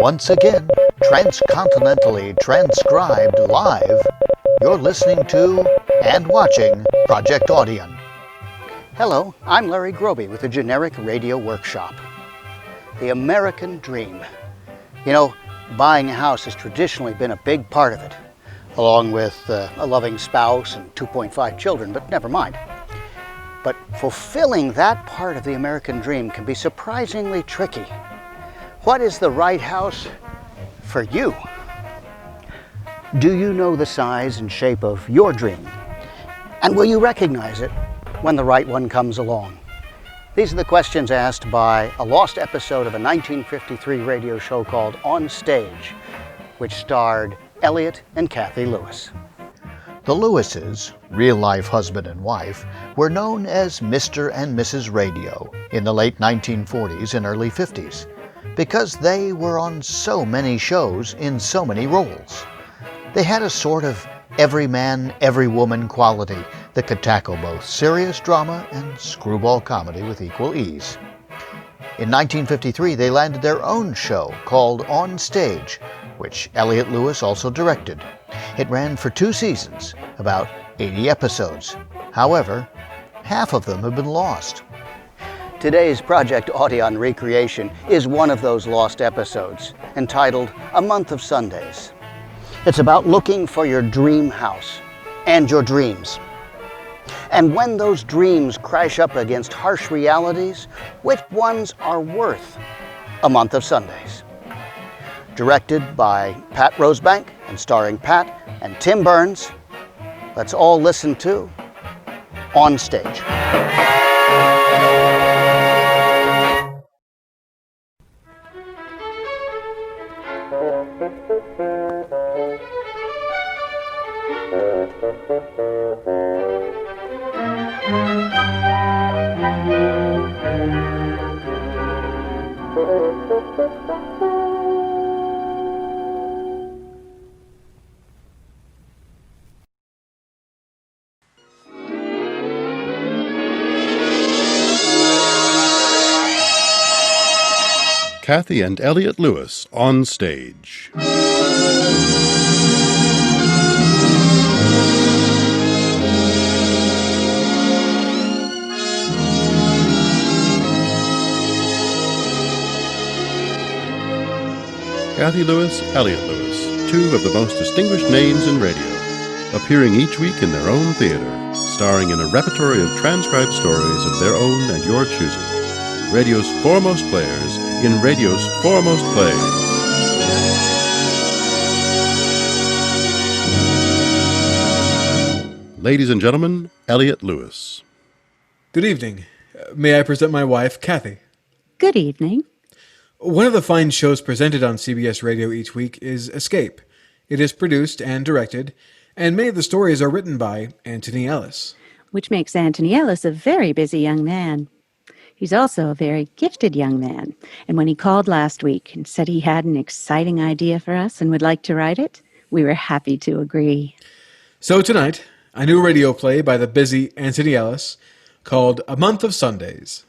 Once again, transcontinentally transcribed live, you're listening to and watching Project Audion. Hello, I'm Larry Groebe with the Generic Radio Workshop. The American Dream. You know, buying a house has traditionally been a big part of it, along with a loving spouse and 2.5 children, but never mind. But fulfilling that part of the American dream can be surprisingly tricky. What is the right house for you? Do you know the size and shape of your dream? And will you recognize it when the right one comes along? These are the questions asked by a lost episode of a 1953 radio show called On Stage, which starred Elliott and Cathy Lewis. The Lewises, real-life husband and wife, were known as Mr. and Mrs. Radio in the late 1940s and early 50s because they were on so many shows in so many roles. They had a sort of every man, every woman quality that could tackle both serious drama and screwball comedy with equal ease. In 1953, they landed their own show called On Stage, which Elliott Lewis also directed. It ran for 2 seasons, about 80 episodes. However, half of them have been lost. Today's Project Audion recreation is one of those lost episodes, entitled A Month of Sundays. It's about looking for your dream house and your dreams. And when those dreams crash up against harsh realities, which ones are worth a month of Sundays? Directed by Patte Rosebank and starring Pat and Tim Burns, let's all listen to On Stage. Cathy and Elliott Lewis on Stage. Cathy Lewis, Elliott Lewis, 2 of the most distinguished names in radio, appearing each week in their own theater, starring in a repertory of transcribed stories of their own and your choosing. Radio's foremost players in radio's foremost plays. Ladies and gentlemen, Elliott Lewis. Good evening. May I present my wife, Cathy? Good evening. One of the fine shows presented on CBS Radio each week is Escape. It is produced and directed, and many of the stories are written by Anthony Ellis. Which makes Anthony Ellis a very busy young man. He's also a very gifted young man, and when he called last week and said he had an exciting idea for us and would like to write it, we were happy to agree. So tonight, a new radio play by the busy Anthony Ellis called A Month of Sundays.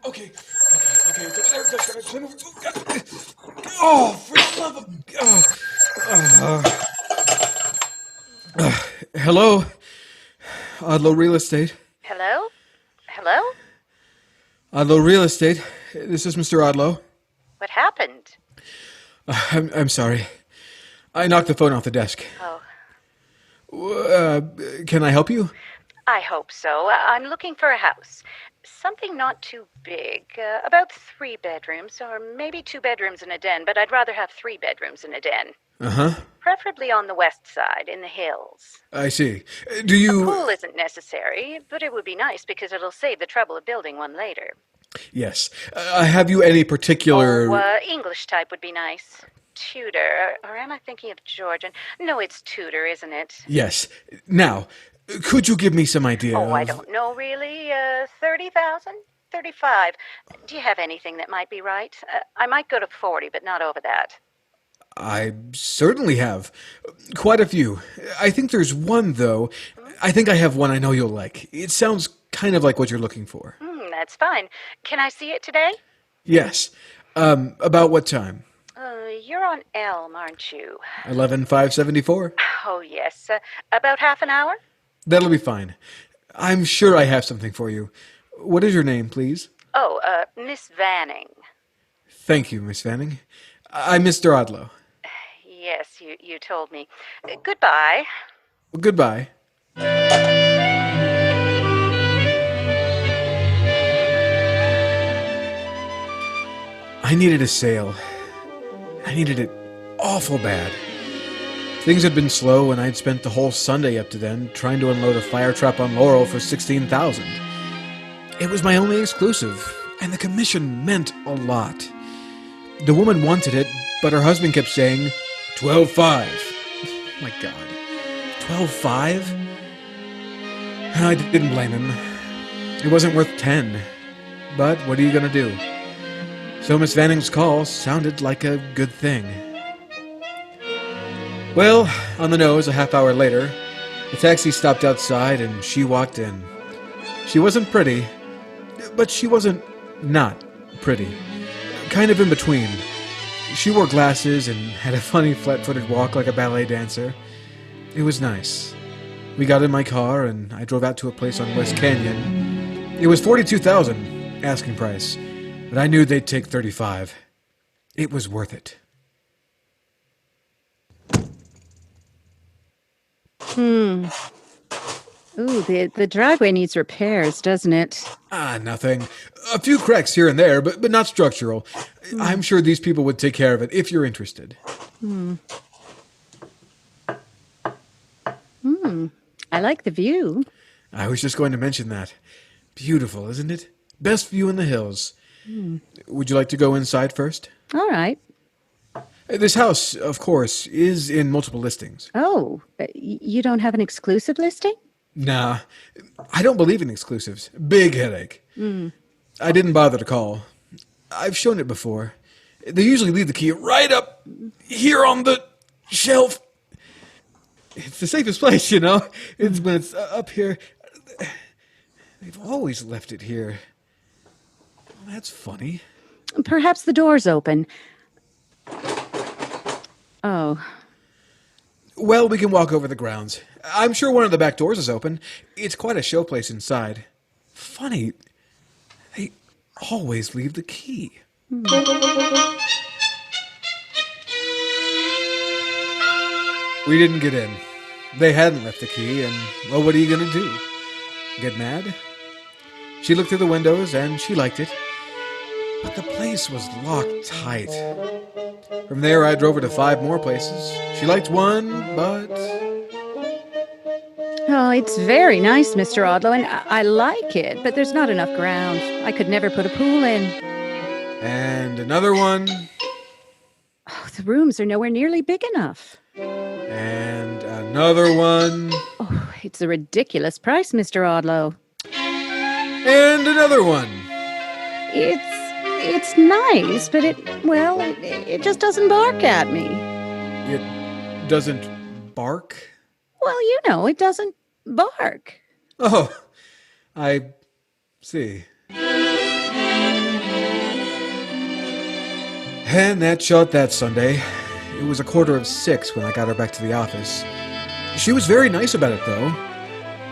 Okay. Oh, for the love of... Hello? Odlow Real Estate? Hello? Odlow Real Estate. This is Mr. Odlow. What happened? I'm sorry. I knocked the phone off the desk. Oh. Can I help you? I hope so. I'm looking for a house. Something not too big. About 3 bedrooms, or maybe 2 bedrooms and a den, but I'd rather have 3 bedrooms and a den. Uh-huh. Preferably on the west side, in the hills. I see. Do you... A pool isn't necessary, but it would be nice because it'll save the trouble of building one later. Yes. Have you any particular... English type would be nice. Tudor, or am I thinking of Georgian? No, it's Tudor, isn't it? Yes. Now, could you give me some idea I don't know, really. 30,000? 35. Do you have anything that might be right? I might go to 40, but not over that. I certainly have. Quite a few. I think there's one, though. I think I have one I know you'll like. It sounds kind of like what you're looking for. That's fine. Can I see it today? Yes. About what time? You're on Elm, aren't you? 11,574. Oh, yes. About half an hour? That'll be fine. I'm sure I have something for you. What is your name, please? Oh, Miss Vanning. Thank you, Miss Vanning. I'm Mr. Odlow. Yes, you told me. Goodbye. Goodbye. I needed a sale. I needed it awful bad. Things had been slow, and I'd spent the whole Sunday up to then trying to unload a fire trap on Laurel for $16,000. It was my only exclusive, and the commission meant a lot. The woman wanted it, but her husband kept saying, 12.5. My God, 12.5? I didn't blame him. It wasn't worth 10. But what are you going to do? So Miss Vanning's call sounded like a good thing. Well, on the nose, a half hour later, the taxi stopped outside and she walked in. She wasn't pretty, but she wasn't not pretty. Kind of in between. She wore glasses and had a funny flat-footed walk like a ballet dancer. It was nice. We got in my car and I drove out to a place on West Canyon. It was $42,000 asking price, but I knew they'd take $35. It was worth it. Ooh, the driveway needs repairs, doesn't it? Nothing. A few cracks here and there, but not structural. I'm sure these people would take care of it if you're interested. I like the view. I was just going to mention that. Beautiful, isn't it? Best view in the hills. Would you like to go inside first? All right. This house, of course, is in multiple listings. Oh, you don't have an exclusive listing? Nah, I don't believe in exclusives. Big headache. I didn't bother to call. I've shown it before. They usually leave the key right up here on the shelf. It's the safest place, you know. It's when it's up here. They've always left it here. Well, that's funny. Perhaps the door's open. Oh. Well, we can walk over the grounds. I'm sure one of the back doors is open. It's quite a showplace inside. Funny, they always leave the key. We didn't get in. They hadn't left the key, and, well, what are you going to do? Get mad? She looked through the windows, and she liked it. But the place was locked tight. From there, I drove her to 5 more places. She liked one, but... Oh, it's very nice, Mr. Odlow, and I like it, but there's not enough ground. I could never put a pool in. And another one. Oh, the rooms are nowhere nearly big enough. And another one. Oh, it's a ridiculous price, Mr. Odlow. And another one. It's nice, but it just doesn't bark at me. It doesn't bark? Well, you know, it doesn't bark. Oh, I see. And that shot that Sunday. It was 5:45 when I got her back to the office. She was very nice about it, though.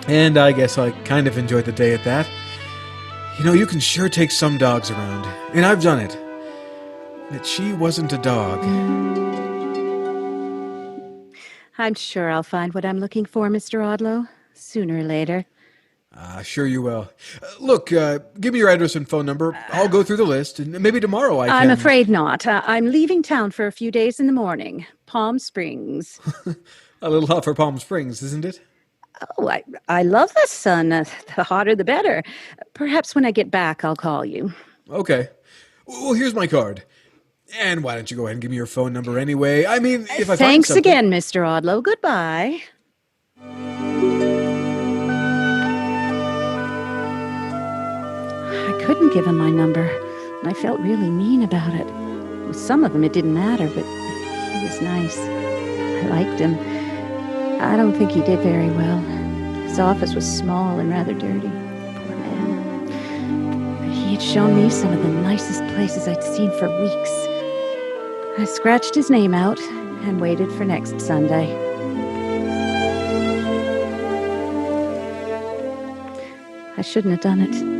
And I guess I kind of enjoyed the day at that. You know, you can sure take some dogs around. And I've done it. But she wasn't a dog. I'm sure I'll find what I'm looking for, Mr. Odlow, sooner or later. Sure you will. Look, give me your address and phone number. I'll go through the list, and maybe tomorrow I can... I'm afraid not. I'm leaving town for a few days in the morning. Palm Springs. A little hot for Palm Springs, isn't it? Oh, I love the sun. The hotter, the better. Perhaps when I get back, I'll call you. Okay. Well, here's my card. And why don't you go ahead and give me your phone number anyway? I mean, if I find Thanks something... again, Mr. Odlow. Goodbye. I couldn't wouldn't give him my number, and I felt really mean about it. With some of them it didn't matter, but he was nice. I liked him. I don't think he did very well. His office was small and rather dirty. Poor man. But he had shown me some of the nicest places I'd seen for weeks. I scratched his name out and waited for next Sunday. I shouldn't have done it.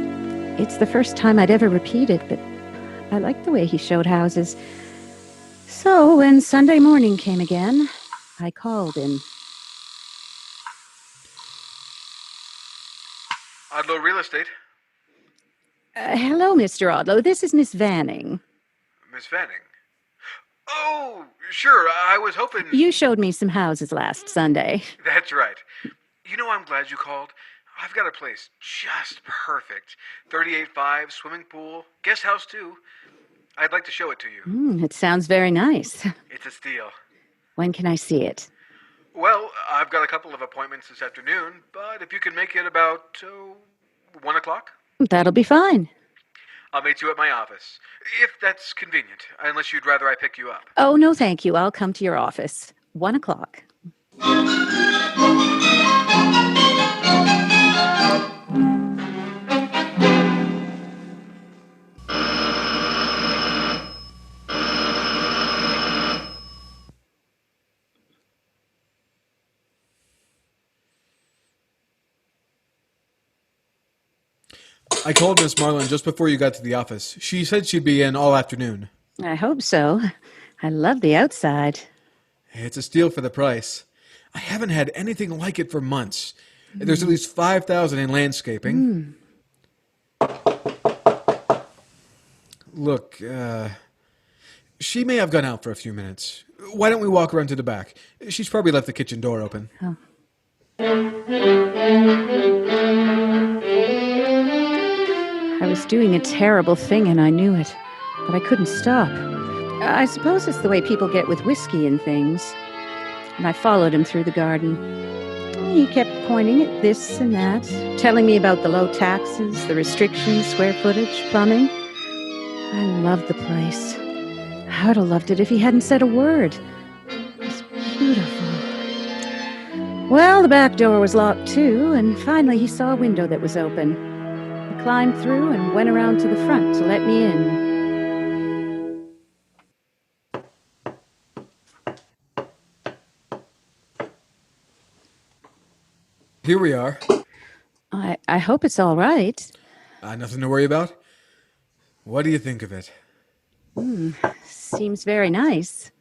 It's the first time I'd ever repeated, but I liked the way he showed houses. So when Sunday morning came again, I called him. Odlow Real Estate. Hello, Mr. Odlow. This is Miss Vanning. Miss Vanning? Oh, sure. I was hoping... You showed me some houses last Sunday. That's right. You know, I'm glad you called. I've got a place just perfect. 38.5, swimming pool, guest house too. I'd like to show it to you. It sounds very nice. It's a steal. When can I see it? Well, I've got a couple of appointments this afternoon, but if you can make it about 1 o'clock? That'll be fine. I'll meet you at my office, if that's convenient, unless you'd rather I pick you up. Oh, no, thank you. I'll come to your office. 1 o'clock. I called Miss Marlin just before you got to the office. She said she'd be in all afternoon. I hope so. I love the outside. It's a steal for the price. I haven't had anything like it for months. There's at least $5,000 in landscaping. Look, she may have gone out for a few minutes. Why don't we walk around to the back? She's probably left the kitchen door open. Oh. I was doing a terrible thing and I knew it, but I couldn't stop. I suppose it's the way people get with whiskey and things. And I followed him through the garden. He kept pointing at this and that, telling me about the low taxes, the restrictions, square footage, plumbing. I loved the place. I would have loved it if he hadn't said a word. It was beautiful. Well, the back door was locked too, and finally he saw a window that was open. I climbed through and went around to the front to let me in. Here we are. I hope it's all right. Nothing to worry about. What do you think of it? Seems very nice.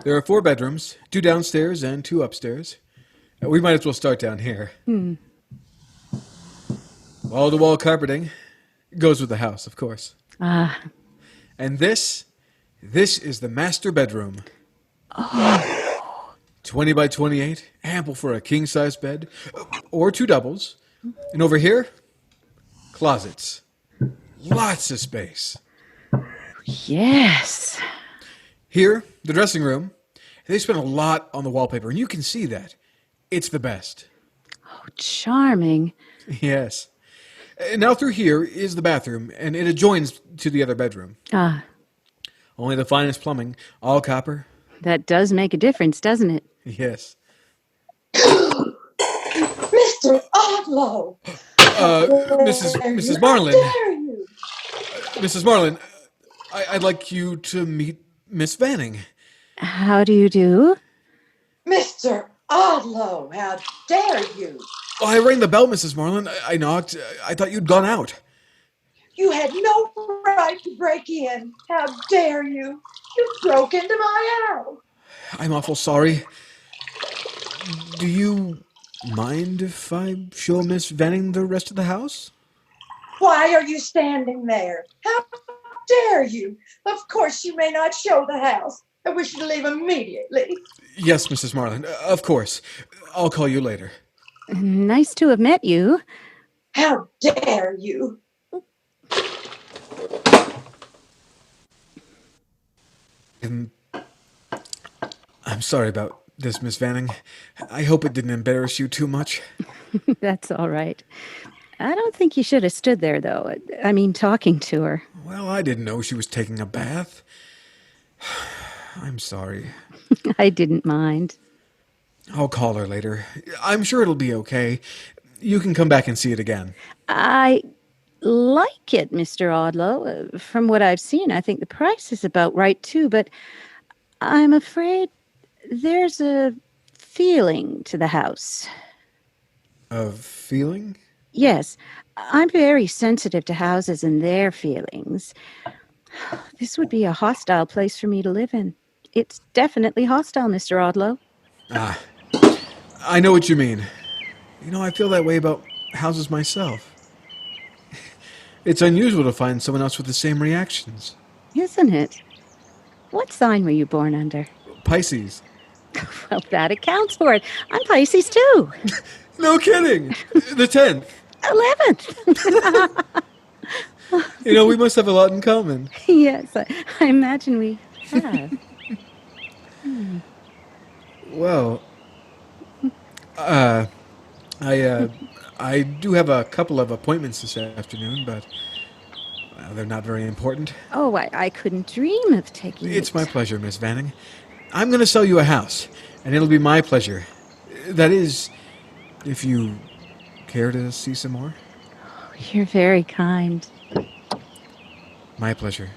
There are 4 bedrooms, 2 downstairs and 2 upstairs. We might as well start down here. Wall-to-wall carpeting. Goes with the house, of course. And this is the master bedroom. 20 by 28, ample for a king-size bed, or 2 doubles. And over here, closets. Lots of space. Yes. Here, the dressing room. They spent a lot on the wallpaper, and you can see that. It's the best. Oh, charming. Yes. Now through here is the bathroom, and it adjoins to the other bedroom. Only the finest plumbing, all copper. That does make a difference, doesn't it? Yes. Mr. Odlow! Mrs. Marlin. How dare you? Mrs. Marlin, I'd like you to meet Miss Vanning. How do you do? Mr. Odlow, how dare you? I rang the bell, Mrs. Marlin. I knocked. I thought you'd gone out. You had no right to break in. How dare you? You broke into my house. I'm awful sorry. Do you mind if I show Miss Vanning the rest of the house? Why are you standing there? How dare you? Of course you may not show the house. I wish you to leave immediately. Yes, Mrs. Marlin. Of course. I'll call you later. Nice to have met you. How dare you? I'm sorry about this, Miss Vanning. I hope it didn't embarrass you too much. That's all right. I don't think you should have stood there, though. I mean, talking to her. Well, I didn't know she was taking a bath. I'm sorry. I didn't mind. I'll call her later. I'm sure it'll be okay. You can come back and see it again. I like it, Mr. Audlow. From what I've seen, I think the price is about right, too, but I'm afraid there's a feeling to the house. A feeling? Yes, I'm very sensitive to houses and their feelings. This would be a hostile place for me to live in. It's definitely hostile, Mr. Audlow. Ah, I know what you mean. I feel that way about houses myself. It's unusual to find someone else with the same reactions. Isn't it? What sign were you born under? Pisces. Well, that accounts for it. I'm Pisces, too. No kidding! The 10th. 11th. We must have a lot in common. Yes, I imagine we have. Well, I do have a couple of appointments this afternoon, but they're not very important. Oh, I couldn't dream of taking It's my pleasure, Miss Vanning. I'm going to sell you a house, and it'll be my pleasure. That is, if you care to see some more. You're very kind. My pleasure.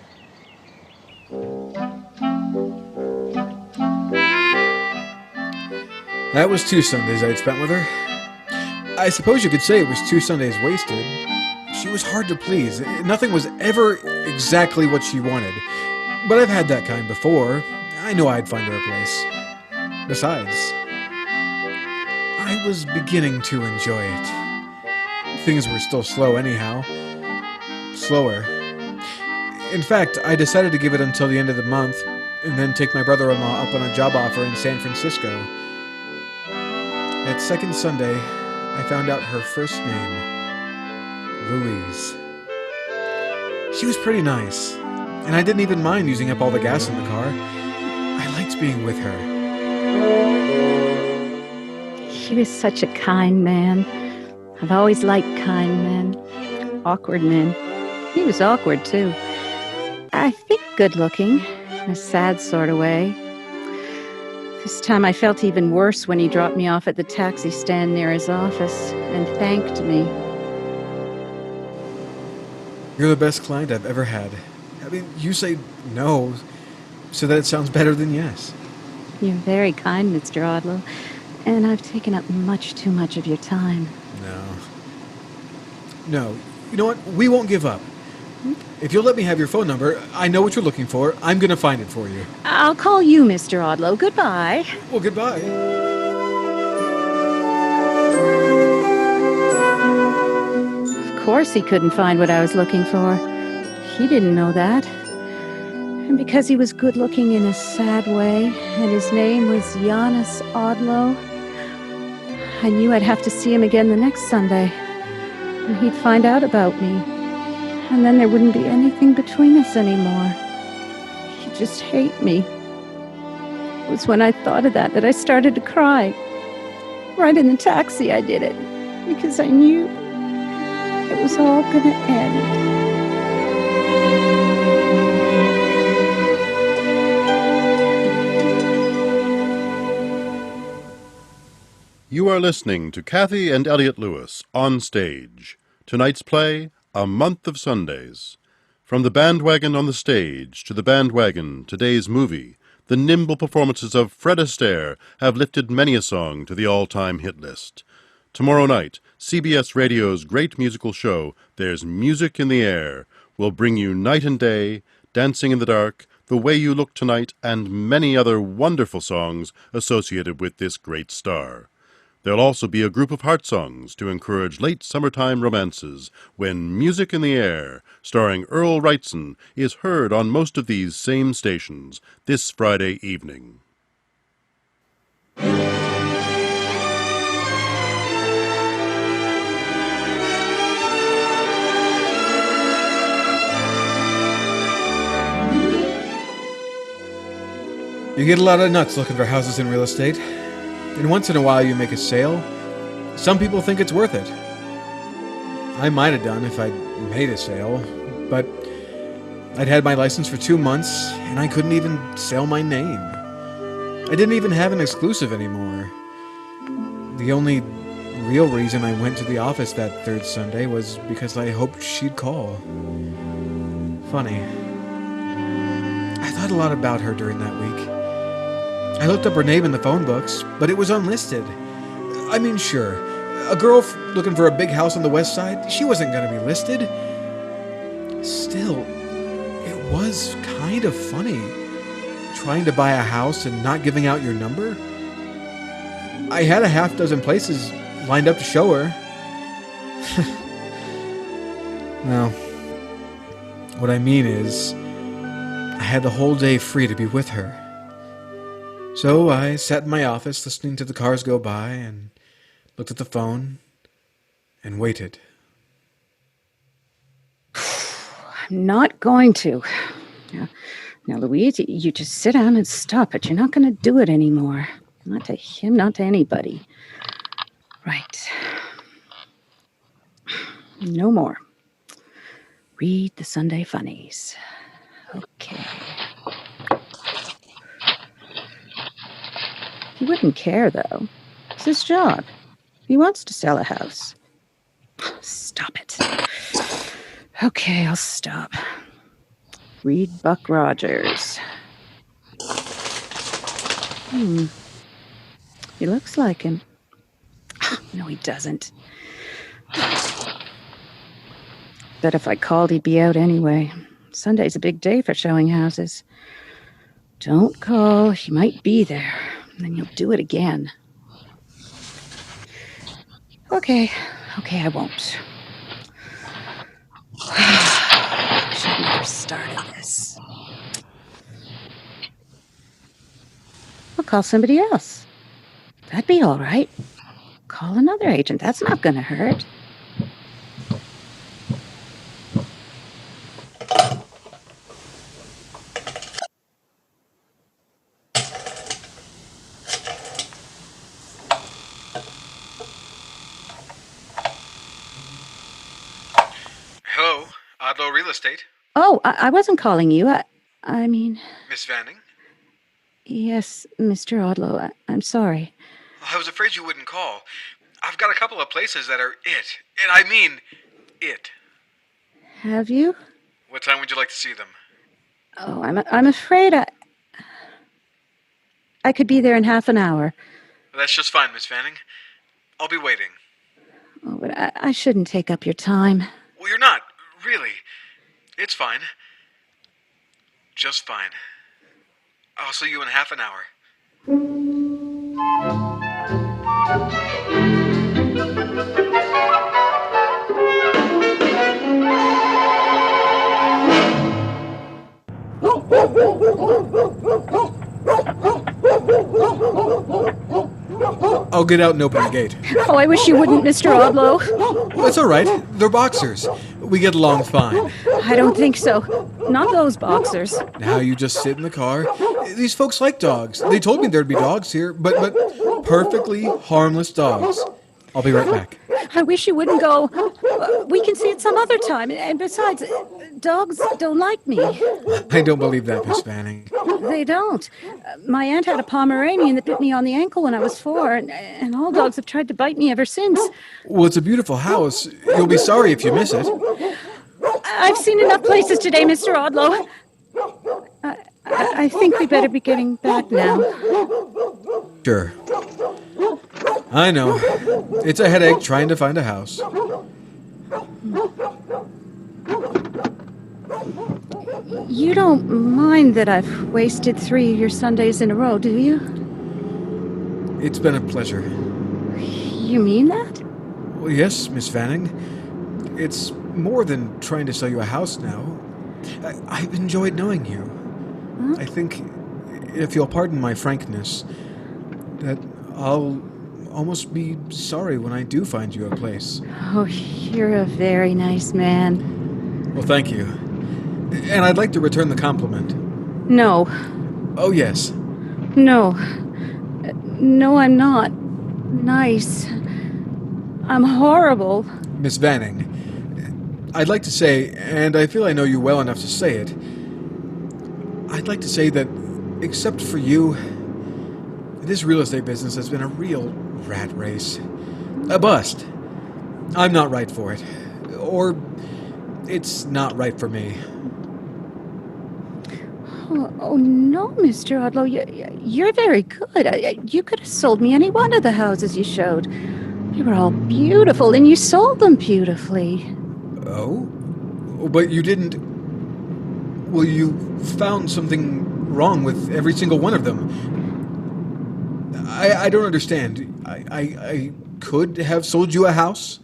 That was 2 Sundays I'd spent with her. I suppose you could say it was 2 Sundays wasted. She was hard to please. Nothing was ever exactly what she wanted. But I've had that kind before. I knew I'd find her a place. Besides, I was beginning to enjoy it. Things were still slow anyhow. Slower. In fact, I decided to give it until the end of the month, and then take my brother-in-law up on a job offer in San Francisco. That second Sunday, I found out her first name. Louise. She was pretty nice, and I didn't even mind using up all the gas in the car. I liked being with her. He was such a kind man. I've always liked kind men. Awkward men. He was awkward, too. I think good-looking, in a sad sort of way. This time I felt even worse when he dropped me off at the taxi stand near his office and thanked me. You're the best client I've ever had. I mean, you say no, so that it sounds better than yes. You're very kind, Mr. Audlow, and I've taken up much too much of your time. No. You know what? We won't give up. If you'll let me have your phone number, I know what you're looking for. I'm going to find it for you. I'll call you, Mr. Audlow. Goodbye. Well, goodbye. Of course he couldn't find what I was looking for. He didn't know that. And because he was good-looking in a sad way, and his name was Giannis Audlow, I knew I'd have to see him again the next Sunday. And he'd find out about me. And then there wouldn't be anything between us anymore. He'd just hate me. It was when I thought of that I started to cry. Right in the taxi I did it. Because I knew it was all going to end. You are listening to Cathy and Elliott Lewis on stage. Tonight's play, A Month of Sundays. From the bandwagon on the stage to the bandwagon, today's movie, the nimble performances of Fred Astaire have lifted many a song to the all-time hit list. Tomorrow night, CBS Radio's great musical show, There's Music in the Air, will bring you Night and Day, Dancing in the Dark, The Way You Look Tonight, and many other wonderful songs associated with this great star. There'll also be a group of heart songs to encourage late summertime romances when Music in the Air, starring Earl Wrightson, is heard on most of these same stations this Friday evening. You get a lot of nuts looking for houses in real estate. And once in a while you make a sale. Some people think it's worth it. I might have done if I'd made a sale, but I'd had my license for 2 months, and I couldn't even sell my name. I didn't even have an exclusive anymore. The only real reason I went to the office that third Sunday was because I hoped she'd call. Funny. I thought a lot about her during that week. I looked up her name in the phone books, but it was unlisted. I mean, sure, a girl looking for a big house on the west side, she wasn't going to be listed. Still, it was kind of funny, trying to buy a house and not giving out your number. I had a half dozen places lined up to show her. Well, what I mean is, I had the whole day free to be with her. So I sat in my office listening to the cars go by and looked at the phone and waited. I'm not going to. Now, Louise, you just sit down and stop it. You're not going to do it anymore. Not to him, not to anybody. Right. No more. Read the Sunday funnies. Okay. He wouldn't care, though. It's his job. He wants to sell a house. Stop it. Okay, I'll stop. Read Buck Rogers. He looks like him. No, he doesn't. Bet if I called, he'd be out anyway. Sunday's a big day for showing houses. Don't call. He might be there. Then you'll do it again. Okay, I won't. I should have never started this. I'll call somebody else. That'd be all right. Call another agent. That's not going to hurt. Hello, Odlow Real Estate. Oh, I wasn't calling you. I mean... Miss Vanning? Yes, Mr. Odlow. I'm sorry. I was afraid you wouldn't call. I've got a couple of places that are it. And I mean it. Have you? What time would you like to see them? Oh, I'm afraid I could be there in half an hour. That's just fine, Miss Vanning. I'll be waiting. Oh, but I shouldn't take up your time. Well, you're not, really. It's fine. Just fine. I'll see you in half an hour. I'll get out and open the gate. Oh, I wish you wouldn't, Mr. Odlow. It's all right. They're boxers. We get along fine. I don't think so. Not those boxers. Now you just sit in the car. These folks like dogs. They told me there'd be dogs here, but perfectly harmless dogs. I'll be right back. I wish you wouldn't go. We can see it some other time. And besides, dogs don't like me. I don't believe that, Miss Vanning. They don't. My aunt had a Pomeranian that bit me on the ankle when I was 4, and all dogs have tried to bite me ever since. Well, it's a beautiful house. You'll be sorry if you miss it. I've seen enough places today, Mr. Odlow. I think we better be getting back now. Sure. I know. It's a headache trying to find a house. You don't mind that I've wasted 3 of your Sundays in a row, do you? It's been a pleasure. You mean that? Well, yes, Miss Vanning. It's more than trying to sell you a house now. I've enjoyed knowing you. Huh? I think, if you'll pardon my frankness, that I'll almost be sorry when I do find you a place. Oh, you're a very nice man. Well, thank you. And I'd like to return the compliment. No. Oh, yes. No. No, I'm not nice. I'm horrible. Miss Vanning, I'd like to say, and I feel I know you well enough to say it, I'd like to say that, except for you, this real estate business has been a real rat race. A bust. I'm not right for it. Or, it's not right for me. Oh no, Mr. Odlow, you're very good. You could have sold me any one of the houses you showed. They were all beautiful, and you sold them beautifully. Oh? But you didn't... Well, you found something wrong with every single one of them. I don't understand. I could have sold you a house?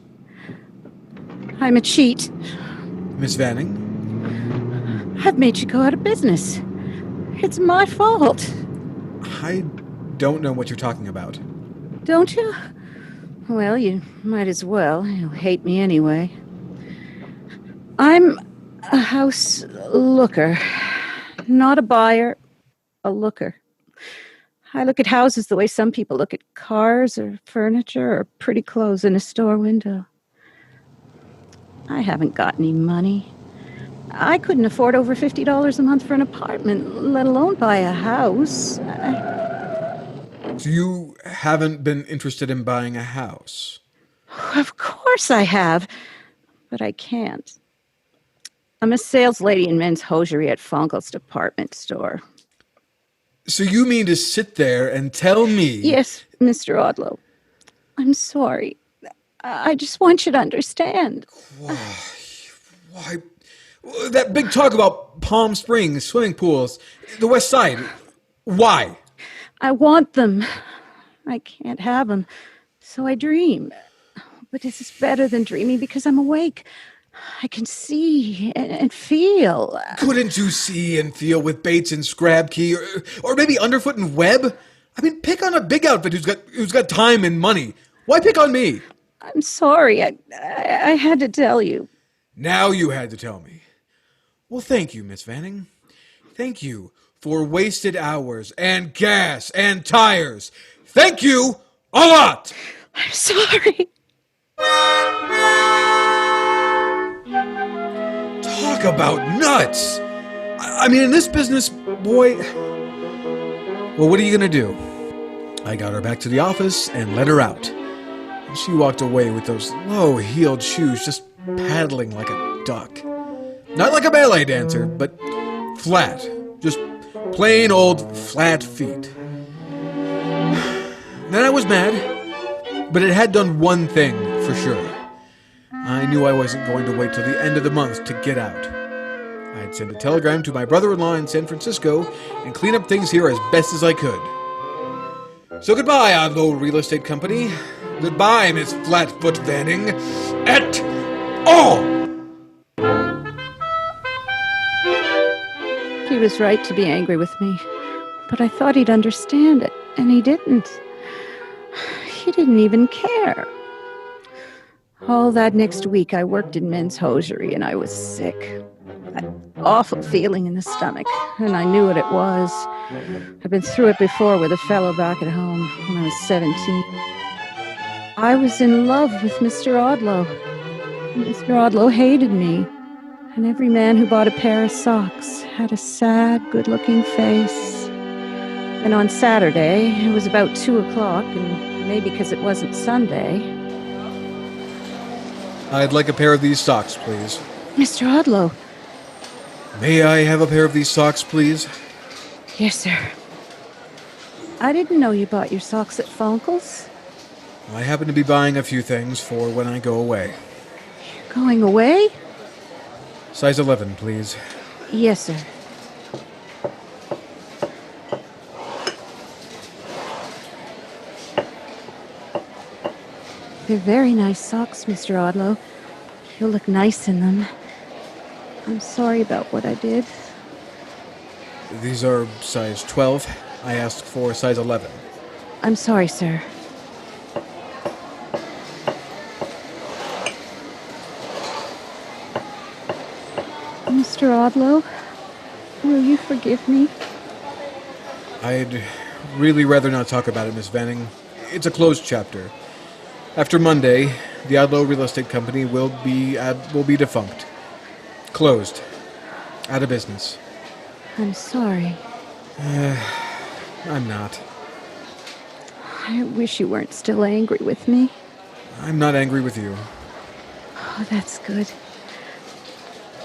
I'm a cheat. Miss Vanning? I've made you go out of business. It's my fault. I don't know what you're talking about. Don't you? Well, you might as well. You'll hate me anyway. I'm a house looker. Not a buyer, a looker. I look at houses the way some people look at cars or furniture or pretty clothes in a store window. I haven't got any money. I couldn't afford over $50 a month for an apartment, let alone buy a house. So you haven't been interested in buying a house? Of course I have, but I can't. I'm a sales lady in men's hosiery at Fonkel's department store. So you mean to sit there and tell me... Yes, Mr. Odlow. I'm sorry. I just want you to understand. Why? That big talk about Palm Springs, swimming pools, the West Side. Why? I want them. I can't have them, so I dream. But this is better than dreaming because I'm awake. I can see and feel. Couldn't you see and feel with Bates and Scrabkey, or maybe Underfoot and Webb? I mean, pick on a big outfit who's got time and money. Why pick on me? I'm sorry. I had to tell you. Now you had to tell me. Well, thank you, Miss Vanning. Thank you for wasted hours and gas and tires. Thank you a lot. I'm sorry. Talk about nuts! I mean, in this business, boy... Well, what are you gonna do? I got her back to the office and let her out. And she walked away with those low-heeled shoes just paddling like a duck. Not like a ballet dancer, but flat. Just plain old flat feet. Then I was mad, but it had done one thing for sure. I knew I wasn't going to wait till the end of the month to get out. I'd send a telegram to my brother-in-law in San Francisco and clean up things here as best as I could. So goodbye, Odlow Real Estate Company. Goodbye, Miss Flatfoot Vanning. Et al. He was right to be angry with me, but I thought he'd understand it, and he didn't. He didn't even care. All that next week, I worked in men's hosiery, and I was sick. That awful feeling in the stomach, and I knew what it was. I've been through it before with a fellow back at home when I was 17. I was in love with Mr. Odlow. Mr. Odlow hated me, and every man who bought a pair of socks had a sad, good-looking face. And on Saturday, it was about 2 o'clock, and maybe because it wasn't Sunday... I'd like a pair of these socks, please. Mr. Odlow. May I have a pair of these socks, please? Yes, sir. I didn't know you bought your socks at Fonkel's. I happen to be buying a few things for when I go away. You're going away? Size 11, please. Yes, sir. They're very nice socks, Mr. Odlow. You'll look nice in them. I'm sorry about what I did. These are size 12. I asked for size 11. I'm sorry, sir. Mr. Odlow, will you forgive me? I'd really rather not talk about it, Miss Vanning. It's a closed chapter. After Monday, The Odlow Real Estate Company will be defunct. Closed. Out of business. I'm sorry. I'm not. I wish you weren't still angry with me. I'm not angry with you. Oh, that's good.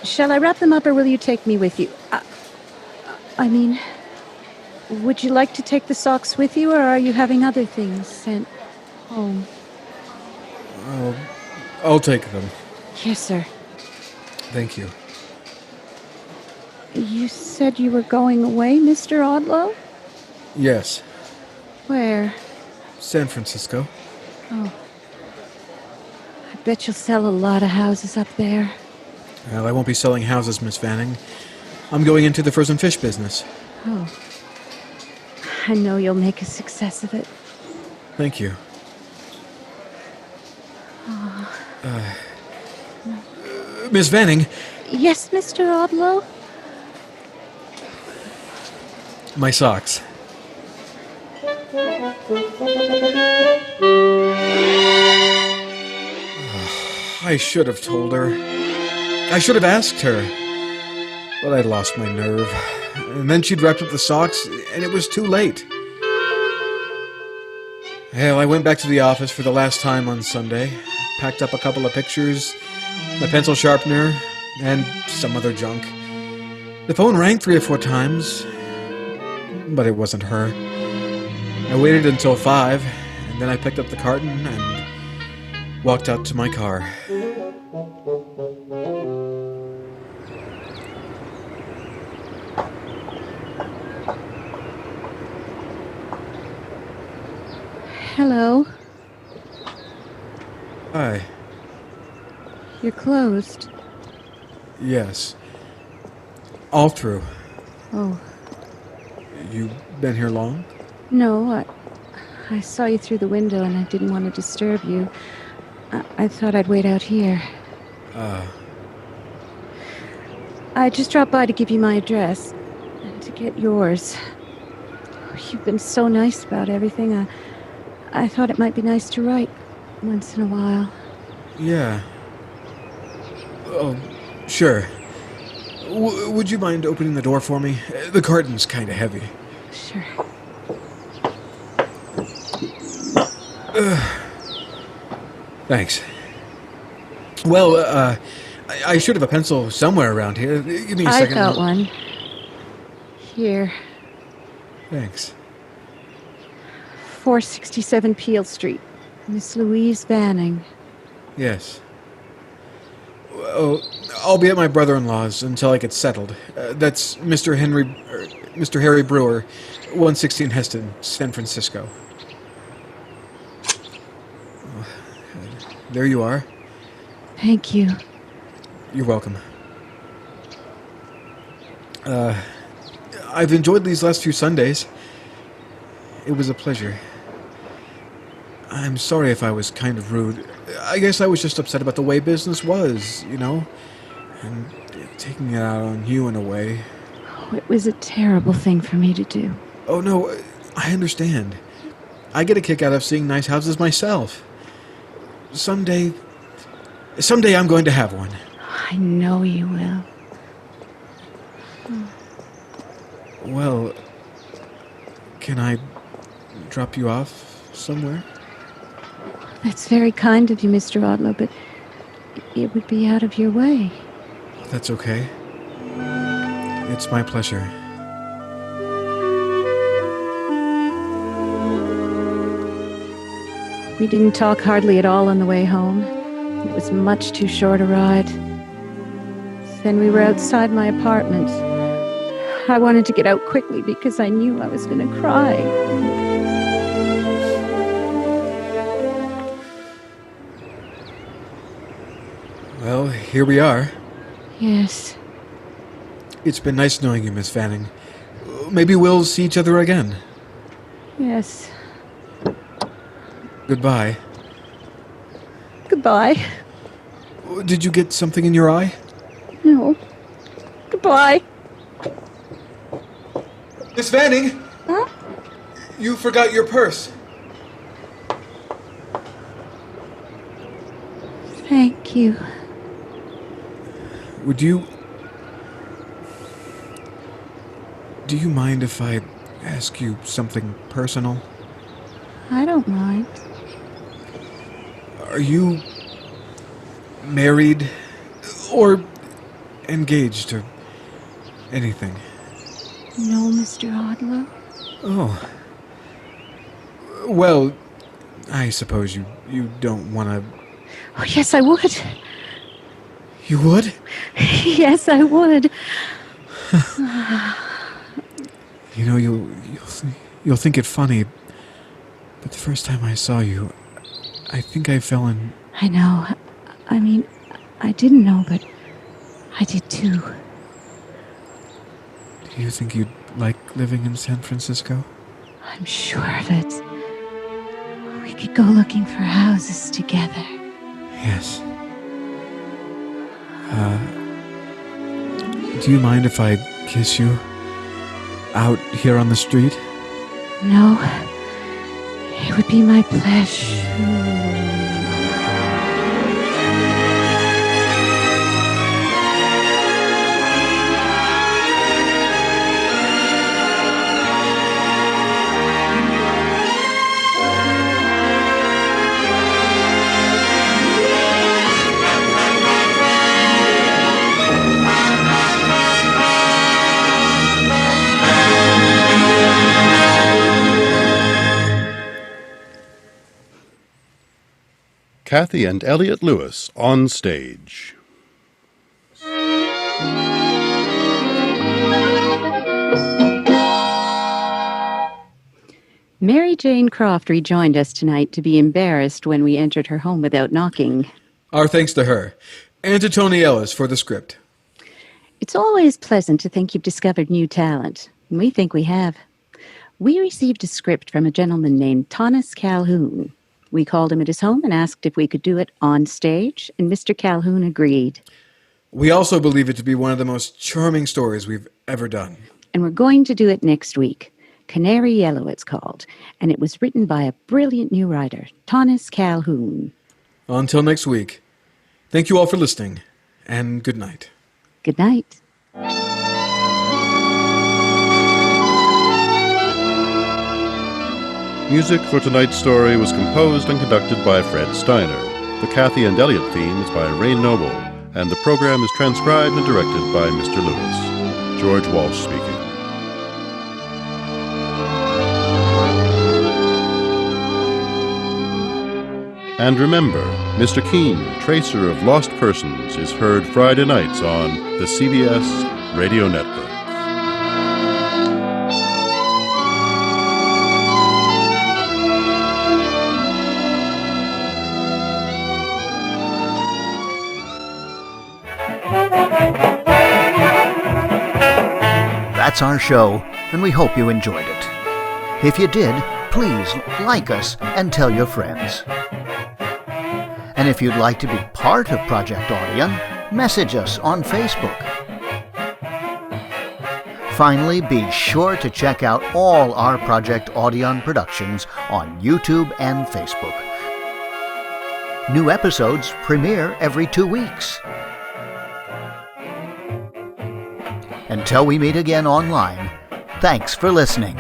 Shall I wrap them up, or will you take me with you? I mean, would you like to take the socks with you, or are you having other things sent home? I'll take them. Yes, sir. Thank you. You said you were going away, Mr. Odlow? Yes. Where? San Francisco. Oh. I bet you'll sell a lot of houses up there. Well, I won't be selling houses, Miss Vanning. I'm going into the frozen fish business. Oh. I know you'll make a success of it. Thank you. Miss Vanning. Yes, Mr. Odlow? My socks. I should have told her. I should have asked her. But I'd lost my nerve. And then she'd wrapped up the socks, and it was too late. Hell, I went back to the office for the last time on Sunday. Packed up a couple of pictures, my pencil sharpener, and some other junk. The phone rang 3 or 4 times, but it wasn't her. I waited until 5, and then I picked up the carton and walked out to my car. Hello. Hi. You're closed. Yes. All through. Oh. You been here long? No, I saw you through the window and I didn't want to disturb you. I thought I'd wait out here. I just dropped by to give you my address and to get yours. You've been so nice about everything. I thought it might be nice to write once in a while. Yeah. Oh, sure. Would you mind opening the door for me? The carton's kind of heavy. Sure. Thanks. Well, I should have a pencil somewhere around here. Give me a second. I got one. Here. Thanks. 467 Peel Street. Miss Louise Vanning. Yes. Oh, I'll be at my brother-in-law's until I get settled. That's Mr. Harry Brewer, 116 Heston, San Francisco. There you are. Thank you. You're welcome. I've enjoyed these last few Sundays. It was a pleasure. I'm sorry if I was kind of rude. I guess I was just upset about the way business was, you know? And taking it out on you in a way. Oh, it was a terrible thing for me to do. Oh, no, I understand. I get a kick out of seeing nice houses myself. Someday I'm going to have one. I know you will. Well, can I drop you off somewhere? That's very kind of you, Mr. Odlow, but it would be out of your way. That's okay. It's my pleasure. We didn't talk hardly at all on the way home. It was much too short a ride. Then we were outside my apartment. I wanted to get out quickly because I knew I was going to cry. Well, here we are. Yes. It's been nice knowing you, Miss Vanning. Maybe we'll see each other again. Yes. Goodbye. Goodbye. Did you get something in your eye? No. Goodbye. Miss Vanning! Huh? You forgot your purse. Thank you. Do you mind if I ask you something personal? I don't mind. Are you married or engaged or anything? No, Mr. Odlow. Oh. Well, I suppose you don't want to... Oh, yes, I would. You would? Yes, I would. You know, you'll think it funny, but the first time I saw you, I think I fell in... I know. I mean, I didn't know, but I did too. Do you think you'd like living in San Francisco? I'm sure of it. We could go looking for houses together. Yes. Do you mind if I kiss you out here on the street? No, it would be my pleasure. Cathy and Elliott Lewis on stage. Mary Jane Croft rejoined us tonight to be embarrassed when we entered her home without knocking. Our thanks to her. And to Tony Ellis for the script. It's always pleasant to think you've discovered new talent. And we think we have. We received a script from a gentleman named Thomas Calhoun. We called him at his home and asked if we could do it on stage, and Mr. Calhoun agreed. We also believe it to be one of the most charming stories we've ever done. And we're going to do it next week. Canary Yellow, it's called, and it was written by a brilliant new writer, Thomas Calhoun. Until next week, thank you all for listening, and good night. Good night. Music for tonight's story was composed and conducted by Fred Steiner. The Cathy and Elliott theme is by Ray Noble, and the program is transcribed and directed by Mr. Lewis. George Walsh speaking. And remember, Mr. Keene, Tracer of Lost Persons, is heard Friday nights on the CBS Radio Network. That's our show, and we hope you enjoyed it. If you did, please like us and tell your friends. And if you'd like to be part of Project Audion, message us on Facebook. Finally, be sure to check out all our Project Audion productions on YouTube and Facebook. New episodes premiere every 2 weeks. Until we meet again online, thanks for listening.